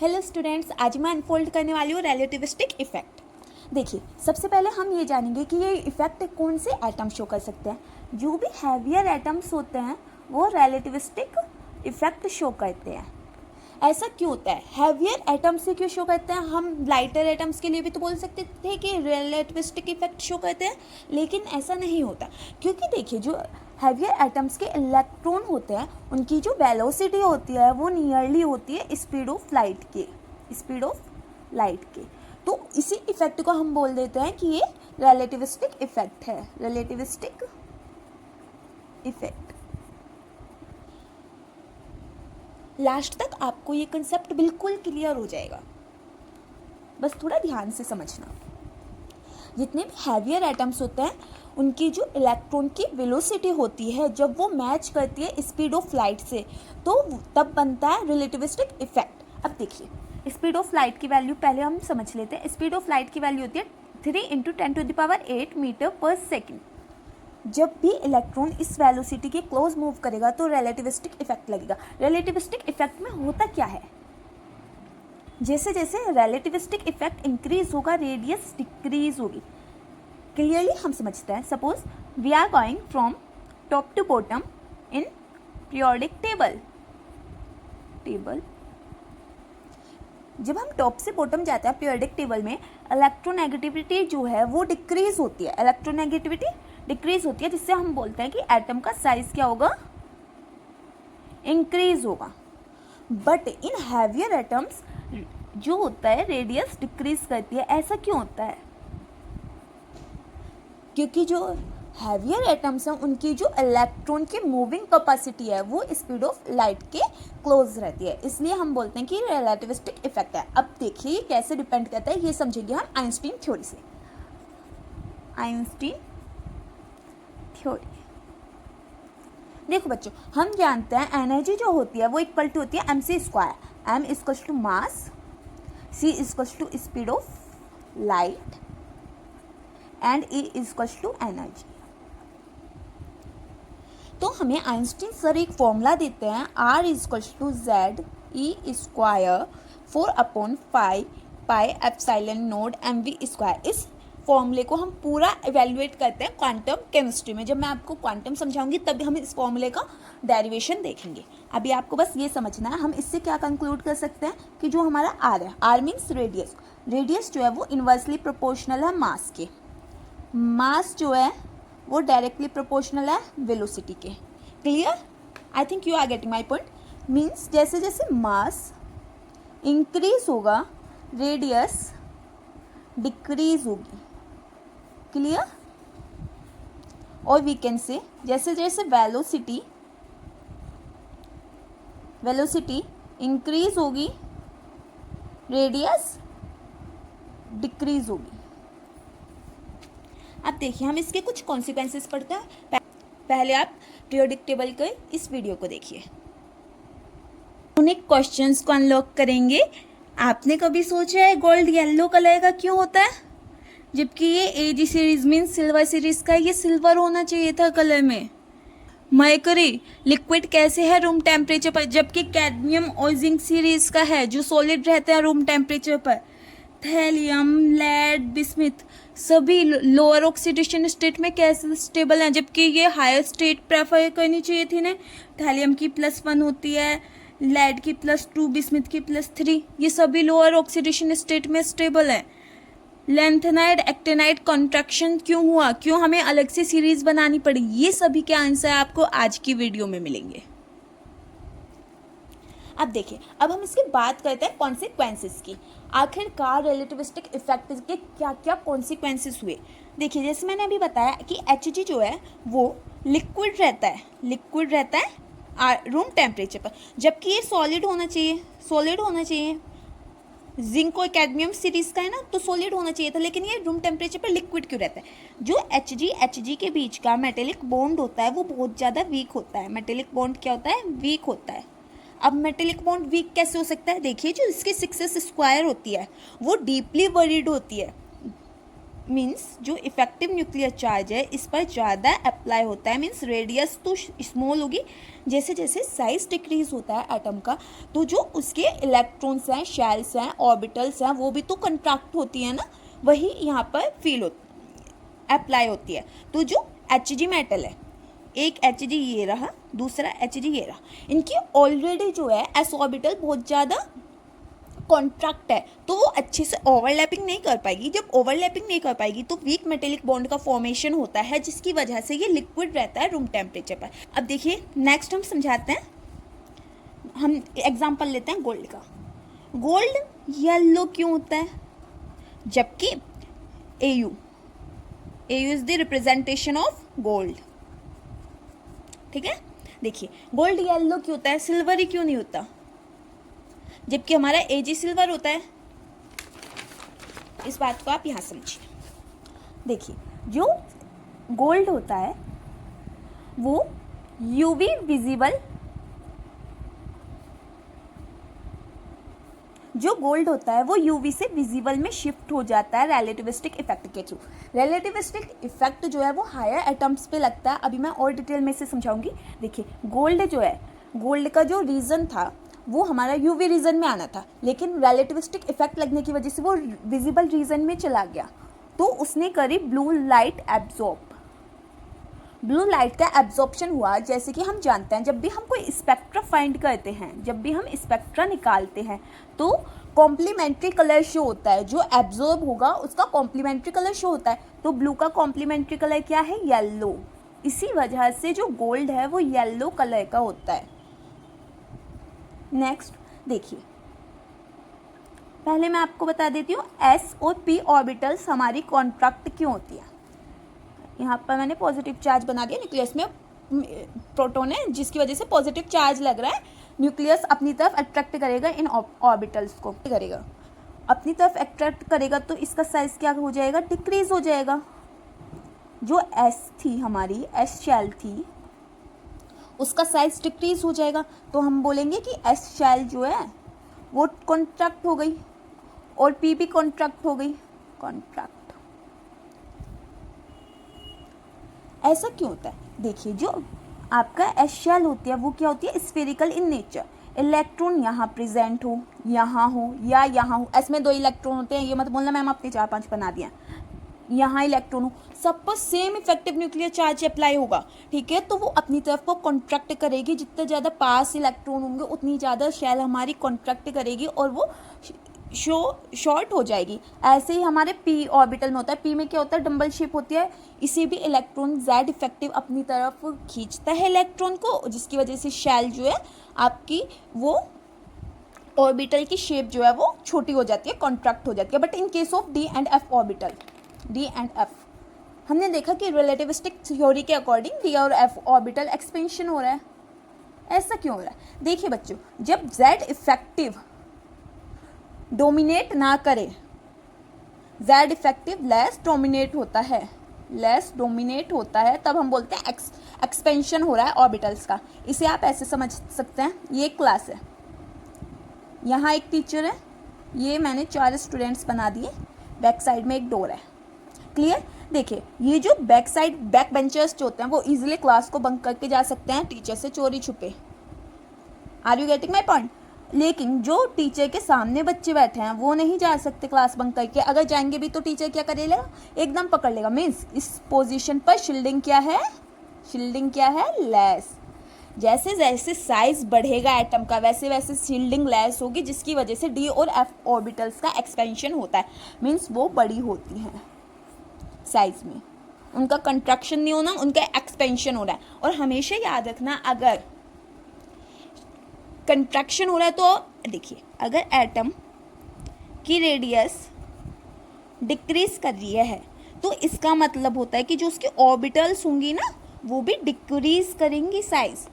Hello students, आज मैं unfold करने वाली हूँ रिलेटिविस्टिक इफेक्ट। देखिए, सबसे पहले हम ये जानेंगे कि ये इफेक्ट कौन से एटम शो कर सकते हैं। जो भी हैवियर एटम्स होते हैं वो रिलेटिविस्टिक इफेक्ट शो करते हैं। ऐसा क्यों होता है? हैवियर एटम से क्यों शो करते हैं? हम लाइटर एटम्स के लिए भी तो बोल सकते थे कि रिलेटिविस्टिक इफेक्ट शो करते हैं, लेकिन ऐसा नहीं होता। क्योंकि देखिए, जो हैवियर एटम्स के इलेक्ट्रॉन होते हैं उनकी जो वेलोसिटी होती है वो नियरली होती है स्पीड ऑफ लाइट के। तो इसी इफेक्ट को हम बोल देते हैं कि ये रिलेटिविस्टिक इफेक्ट है। Relativistic effect. लास्ट तक आपको ये कंसेप्ट बिल्कुल क्लियर हो जाएगा, बस थोड़ा ध्यान से समझना। जितने भी हैवियर एटम्स होते हैं उनकी जो इलेक्ट्रॉन की वेलोसिटी होती है जब वो मैच करती है स्पीड ऑफ लाइट से, तो तब बनता है रिलेटिविस्टिक इफेक्ट। अब देखिए, स्पीड ऑफ लाइट की वैल्यू पहले हम समझ लेते हैं। स्पीड ऑफ लाइट की वैल्यू होती है 3 × 10⁸ मीटर पर सेकेंड। जब भी इलेक्ट्रॉन इस वेलोसिटी के क्लोज मूव करेगा तो रिलेटिविस्टिक इफेक्ट लगेगा। रिलेटिविस्टिक इफेक्ट में होता क्या है? जैसे जैसे रिलेटिविस्टिक इफेक्ट इंक्रीज होगा, रेडियस डिक्रीज होगी। क्लियरली हम समझते हैं। Suppose we are going from top to bottom in periodic table. जब हम टॉप से बॉटम जाते हैं पीरियोडिक टेबल में, इलेक्ट्रोनेगेटिविटी जो है वो डिक्रीज होती है। इलेक्ट्रोनेगेटिविटी डिक्रीज होती है, जिससे हम बोलते हैं कि एटम का साइज क्या होगा? इंक्रीज होगा। बट इन हैवियर एटम्स जो होता है रेडियस डिक्रीज करती है। ऐसा क्यों होता है? क्योंकि जो हैवियर एटम्स हैं उनकी जो इलेक्ट्रॉन की मूविंग कैपेसिटी है वो स्पीड ऑफ लाइट के क्लोज रहती है, इसलिए हम बोलते हैं कि रिलेटिविस्टिक इफेक्ट है। अब देखिए कैसे डिपेंड करता है, ये समझेंगे हम आइंस्टीन थ्योरी से। Einstein theory. देखो बच्चों, हम जानते हैं एनर्जी जो होती है वो इक्वल टू होती है mc²। m equals to mass, c equals to speed of light and E equals to energy. तो हमें आइंस्टीन सर एक फॉर्मूला देते हैं, R equals to Z E² 4/5 πε0 mv²। इस फॉर्मूले को हम पूरा इवेल्युएट करते हैं क्वांटम केमिस्ट्री में। जब मैं आपको क्वांटम समझाऊंगी तब हम इस फॉर्मूले का डेरिवेशन देखेंगे। अभी आपको बस ये समझना है। हम इससे क्या कंक्लूड कर सकते हैं कि जो हमारा R है, R मीन्स रेडियस जो है वो इन्वर्सली प्रोपोर्शनल है मास के। मास जो है वो डायरेक्टली प्रोपोर्शनल है वेलोसिटी के। Clear? I think you are getting my point. Means जैसे जैसे मास इंक्रीज होगा रेडियस डिक्रीज होगी। क्लियर? और वी कैन से जैसे जैसे वेलोसिटी इंक्रीज होगी रेडियस डिक्रीज होगी। अब देखिए, हम इसके कुछ कॉन्सिक्वेंसेस पढ़ते हैं। पहले आप पीरियोडिक टेबल के इस वीडियो को देखिए। यूनिक क्वेश्चंस को अनलॉक करेंगे। आपने कभी सोचा है गोल्ड येलो कलर का क्यों होता है, जबकि ये एजी सीरीज मीन्स सिल्वर सीरीज का है? ये सिल्वर होना चाहिए था कलर में। मरकरी लिक्विड कैसे है रूम टेम्परेचर पर, जबकि कैडमियम और जिंक सीरीज का है जो सॉलिड रहते हैं रूम टेम्परेचर पर। थैलियम, लेड, बिस्मिथ सभी लोअर ऑक्सीडेशन स्टेट में कैसे स्टेबल हैं, जबकि ये हायर स्टेट प्रेफर करनी चाहिए थी ना। थैलियम की +1 होती है, लेड की +2, बिस्मिथ की +3। ये सभी लोअर ऑक्सीडेशन स्टेट में स्टेबल है। लेंथेनाइड एक्टिनाइड कॉन्ट्रैक्शन क्यों हुआ, क्यों हमें अलग से सीरीज बनानी पड़ी? ये सभी के आंसर आपको आज की वीडियो में मिलेंगे। अब देखिए, अब हम इसकी बात करते हैं कॉन्सिक्वेंसेस की। आखिरकार रिलेटिविस्टिक इफेक्ट के क्या क्या कॉन्सिक्वेंसेस हुए। देखिए, जैसे मैंने अभी बताया कि Hg जो है वो लिक्विड रहता है रूम टेम्परेचर पर, जबकि ये सॉलिड होना चाहिए। जिंक और कैडमियम सीरीज का है ना, तो सॉलिड होना चाहिए था, लेकिन ये रूम टेम्परेचर पर लिक्विड क्यों रहता है? जो Hg के बीच का मेटेलिक बॉन्ड होता है वो बहुत ज़्यादा वीक होता है। मेटेलिक बॉन्ड क्या होता है? वीक होता है। अब मेटेलिक बॉन्ड वीक कैसे हो सकता है? देखिए, जो इसकी 6s² होती है वो डीपली बरीड होती है। मीन्स जो इफेक्टिव न्यूक्लियर चार्ज है इस पर ज़्यादा अप्लाई होता है, मीन्स रेडियस तो स्मॉल होगी, जैसे जैसे साइज डिक्रीज होता है एटम का तो जो उसके इलेक्ट्रॉन्स हैं, शेल्स हैं, ऑर्बिटल्स हैं, वो भी तो कंट्रैक्ट होती है ना, वही यहाँ पर फील अप्लाई होती है। तो जो Hg मेटल है, एक Hg ये रहा, दूसरा Hg ये रहा, इनकी ऑलरेडी जो है s ऑर्बिटल बहुत ज़्यादा कॉन्ट्रैक्ट है तो वो अच्छे से ओवरलैपिंग नहीं कर पाएगी। जब ओवरलैपिंग नहीं कर पाएगी तो वीक मेटेलिक बॉन्ड का फॉर्मेशन होता है, जिसकी वजह से ये लिक्विड रहता है रूम टेम्परेचर पर। अब देखिए नेक्स्ट हम समझाते हैं, हम एग्जांपल लेते हैं गोल्ड का। गोल्ड येलो क्यों होता है, जबकि AU is the representation of gold. ठीक है, देखिए गोल्ड येलो क्यों होता है, सिल्वरी क्यों नहीं होता, जबकि हमारा Ag सिल्वर होता है। इस बात को आप यहाँ समझिए। देखिए जो गोल्ड होता है वो UV विजिबल, जो गोल्ड होता है वो UV से विजिबल में शिफ्ट हो जाता है रिलेटिविस्टिक इफेक्ट के थ्रू। रिलेटिविस्टिक इफेक्ट जो है वो हायर एटम्स पे लगता है, अभी मैं और डिटेल में से समझाऊंगी। देखिए गोल्ड जो है, गोल्ड का जो रीजन था वो हमारा UV रीजन में आना था, लेकिन रिलेटिविस्टिक इफेक्ट लगने की वजह से वो विजिबल रीजन में चला गया, तो उसने करी blue light absorb. Blue light का एब्जॉर्प्शन हुआ। जैसे कि हम जानते हैं जब भी हम कोई स्पेक्ट्रा फाइंड करते हैं, जब भी हम स्पेक्ट्रा निकालते हैं तो कॉम्प्लीमेंट्री कलर शो होता है, जो एब्जॉर्ब होगा उसका कॉम्प्लीमेंट्री कलर शो होता है। तो ब्लू का कॉम्प्लीमेंट्री कलर क्या है, येलो। इसी वजह से जो गोल्ड है वो येलो कलर का होता है। नेक्स्ट देखिए, पहले मैं आपको बता देती हूँ S और P ऑर्बिटल्स हमारी कॉन्ट्रैक्ट क्यों होती है। यहाँ पर मैंने पॉजिटिव चार्ज बना दिया, न्यूक्लियस में प्रोटॉन है जिसकी वजह से पॉजिटिव चार्ज लग रहा है। न्यूक्लियस अपनी तरफ अट्रैक्ट करेगा, इन ऑर्बिटल्स को करेगा, अपनी तरफ अट्रैक्ट करेगा, तो इसका साइज क्या हो जाएगा, डिक्रीज हो जाएगा। जो S थी हमारी, S शेल थी, उसका साइज डिक्रीज हो जाएगा, तो हम बोलेंगे कि S शेल जो है वो कॉन्ट्रैक्ट हो गई और P भी कॉन्ट्रैक्ट हो गई, कॉन्ट्रैक्ट। ऐसा क्यों होता है, देखिए जो आपका S शेल होती है वो क्या होती है, स्फेरिकल इन नेचर। इलेक्ट्रॉन यहाँ प्रेजेंट हो, यहाँ हो या यहाँ हो, S में 2 इलेक्ट्रॉन होते हैं, ये मत बोलना मैम आपने 4-5 बना दिया। यहाँ इलेक्ट्रॉन हो, सब पर same effective nuclear charge apply होगा, ठीक है। तो वो अपनी तरफ को कॉन्ट्रैक्ट करेगी, जितने ज़्यादा पास इलेक्ट्रॉन होंगे उतनी ज़्यादा शेल हमारी कॉन्ट्रैक्ट करेगी और वो शॉर्ट हो जाएगी। ऐसे ही हमारे P ऑर्बिटल में होता है। P में क्या होता है, डबल शेप होती है, इसे भी इलेक्ट्रॉन Z इफेक्टिव अपनी तरफ खींचता है इलेक्ट्रॉन को, जिसकी वजह से शेल जो है आपकी वो ऑर्बिटल की शेप जो है वो छोटी हो जाती है, कॉन्ट्रैक्ट हो जाती है। But in case of D and F orbital, D and F, हमने देखा कि रिलेटिविस्टिक थ्योरी के अकॉर्डिंग D और F ऑर्बिटल एक्सपेंशन हो रहा है। ऐसा क्यों हो रहा है, देखिए बच्चों, जब Z इफेक्टिव डोमिनेट ना करे, Z इफेक्टिव लेस डोमिनेट होता है, लेस डोमिनेट होता है, तब हम बोलते हैं एक्सपेंशन हो रहा है ऑर्बिटल्स का। इसे आप ऐसे समझ सकते हैं, ये एक क्लास है, यहाँ एक टीचर है, ये मैंने 4 स्टूडेंट्स बना दिए, बैक साइड में एक डोर है, क्लियर। देखिए ये जो बैक साइड बैक बेंचर्स जो होते हैं वो इजीली क्लास को बंक करके जा सकते हैं टीचर से चोरी छुपे। Are you getting my point. लेकिन जो टीचर के सामने बच्चे बैठे हैं वो नहीं जा सकते क्लास बंक करके, अगर जाएंगे भी तो टीचर क्या करेगा, एकदम पकड़ लेगा। मीन्स इस पोजीशन पर शील्डिंग क्या है, शील्डिंग क्या है, लेस। जैसे जैसे साइज बढ़ेगा एटम का वैसे वैसे शील्डिंग लेस होगी, जिसकी वजह से D और F ऑर्बिटल्स का एक्सपेंशन होता है। मीन्स वो बड़ी होती हैं साइज में, उनका कंट्रैक्शन नहीं होना, उनका एक्सपेंशन हो रहा है। और हमेशा याद रखना, अगर कंट्रैक्शन हो रहा है तो देखिए, अगर एटम की रेडियस डिक्रीज कर रही है तो इसका मतलब होता है कि जो उसके ऑर्बिटल्स होंगी ना वो भी डिक्रीज करेंगी साइज,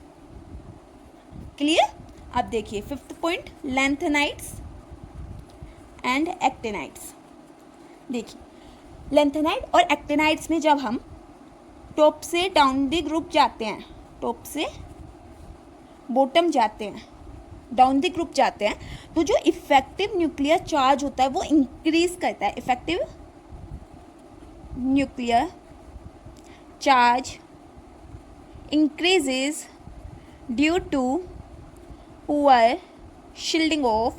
क्लियर। अब देखिए 5th point, lanthanides and actinides. देखिए लैंथेनाइड और एक्टिनाइड्स में जब हम टॉप से डाउन द ग्रुप जाते हैं, टॉप से बॉटम जाते हैं, डाउन द ग्रुप जाते हैं, तो जो इफेक्टिव न्यूक्लियर चार्ज होता है वो इंक्रीज करता है। Effective nuclear charge increases due to poor shielding of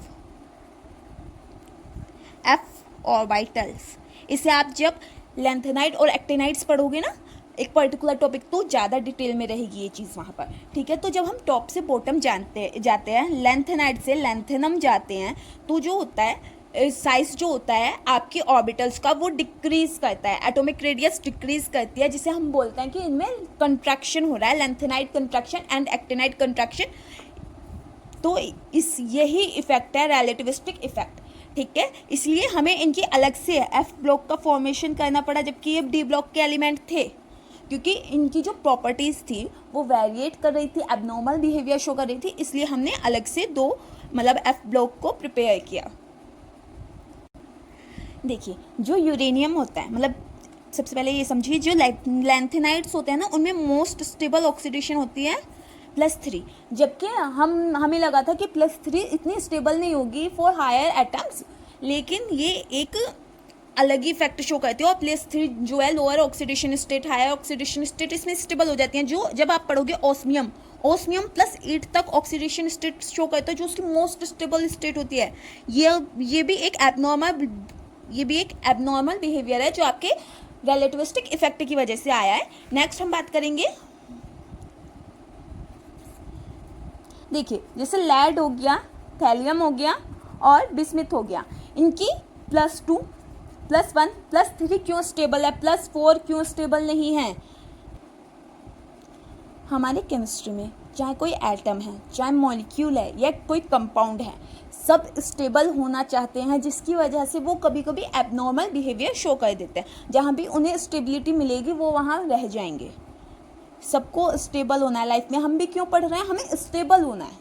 f orbitals। इसे आप जब लैंथेनाइड और एक्टिनाइड्स पढ़ोगे ना एक पर्टिकुलर टॉपिक, तो ज़्यादा डिटेल में रहेगी ये चीज़ वहाँ पर, ठीक है। तो जब हम टॉप से बॉटम जाते हैं, लैंथेनाइड से लैंथेनम जाते हैं, तो जो होता है साइज जो होता है आपके ऑर्बिटल्स का वो डिक्रीज करता है, एटॉमिक रेडियस डिक्रीज करती है, जिसे हम बोलते हैं कि इनमें कंट्रैक्शन हो रहा है, lanthanide contraction and actinide contraction. तो इस यही इफेक्ट है रिलेटिविस्टिक इफेक्ट, ठीक है। इसलिए हमें इनकी अलग से एफ ब्लॉक का फॉर्मेशन करना पड़ा, जबकि ये डी ब्लॉक के एलिमेंट थे, क्योंकि इनकी जो प्रॉपर्टीज़ थी वो वेरिएट कर रही थी, एबनॉर्मल बिहेवियर शो कर रही थी, इसलिए हमने अलग से दो मतलब एफ ब्लॉक को प्रिपेयर किया। देखिए जो यूरेनियम होता है, मतलब सबसे पहले ये समझिए जो लैंथेनाइड्स होते हैं ना उनमें मोस्ट स्टेबल ऑक्सीडेशन होती है +3, जबकि हमें लगा था कि +3 इतनी स्टेबल नहीं होगी फॉर हायर एटम्स, लेकिन ये एक अलग ही इफेक्ट शो करती है। और +3 जो है lower oxidation state, higher oxidation state इसमें स्टेबल हो जाती हैं। जो जब आप पढ़ोगे ओस्मियम +8 तक ऑक्सीडेशन स्टेट शो करता है, जो उसकी मोस्ट स्टेबल स्टेट होती है। ये भी एक एबनॉर्मल बिहेवियर है जो आपके रिलेटिविस्टिक इफेक्ट की वजह से आया है। नेक्स्ट हम बात करेंगे, देखिए जैसे लेड हो गया, थैलियम हो गया और बिस्मिथ हो गया, इनकी +2 +1 +3 क्यों स्टेबल है, +4 क्यों स्टेबल नहीं है। हमारे केमिस्ट्री में चाहे कोई एटम है, चाहे मॉलिक्यूल है या कोई कंपाउंड है, सब स्टेबल होना चाहते हैं, जिसकी वजह से वो कभी कभी एबनॉर्मल बिहेवियर शो कर देते हैं। जहाँ भी उन्हें स्टेबिलिटी मिलेगी वो वहाँ रह जाएंगे। सबको स्टेबल होना है लाइफ में, हम भी क्यों पढ़ रहे हैं, हमें स्टेबल होना है।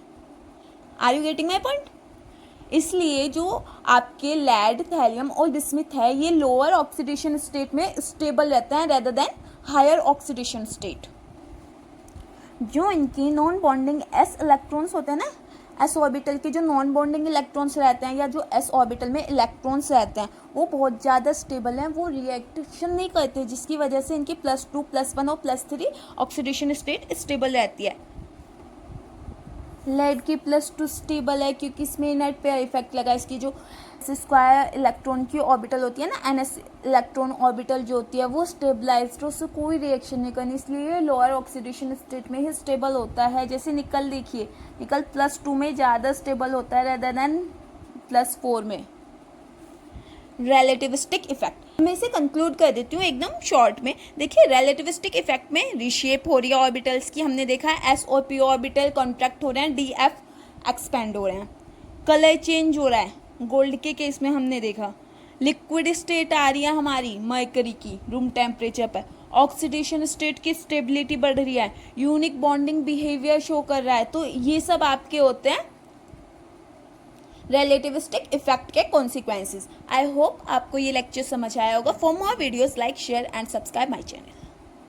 Are you getting my point. इसलिए जो आपके लेड, थैलियम और बिस्मिथ है ये लोअर ऑक्सीडेशन स्टेट में स्टेबल रहते हैं rather than higher oxidation state. जो इनकी नॉन बॉन्डिंग s इलेक्ट्रॉन्स होते हैं ना, s ऑर्बिटल के जो नॉन बॉन्डिंग इलेक्ट्रॉन्स रहते हैं या जो s ऑर्बिटल में इलेक्ट्रॉन्स रहते हैं वो बहुत ज़्यादा स्टेबल हैं, वो रिएक्शन नहीं करते, जिसकी वजह से इनकी +2 +1 और +3 ऑक्सीडेशन स्टेट स्टेबल रहती है। लेड की +2 स्टेबल है क्योंकि इसमें नेट पे इफेक्ट लगा, इसकी जो स्क्वायर इलेक्ट्रॉन की ऑर्बिटल होती है ना, ns इलेक्ट्रॉन ऑर्बिटल जो होती है वो स्टेबलाइज्ड, उससे कोई रिएक्शन नहीं करनी, इसलिए लोअर ऑक्सीडेशन स्टेट में ही स्टेबल होता है। जैसे निकल, देखिए निकल +2 में ज़्यादा स्टेबल होता है रेदर देन +4 में। रिलेटिविस्टिक इफेक्ट मैं इसे कंक्लूड कर देती हूँ एकदम शॉर्ट में। देखिए रिलेटिविस्टिक इफेक्ट में रिशेप हो रही है ऑर्बिटल्स की, हमने देखा है s और p ऑर्बिटल कॉन्ट्रैक्ट हो रहे हैं, df एक्सपेंड हो रहे हैं, कलर चेंज हो रहा है, गोल्ड के केस में हमने देखा, लिक्विड स्टेट आ रही है हमारी मरकरी की रूम टेम्परेचर पर, ऑक्सीडेशन स्टेट की स्टेबिलिटी बढ़ रही है, यूनिक बॉन्डिंग बिहेवियर शो कर रहा है। तो ये सब आपके होते हैं रिलेटिविस्टिक इफेक्ट के कॉन्सिक्वेंसेस। आई होप आपको ये लेक्चर समझ आया होगा। For more videos like, share and subscribe my channel.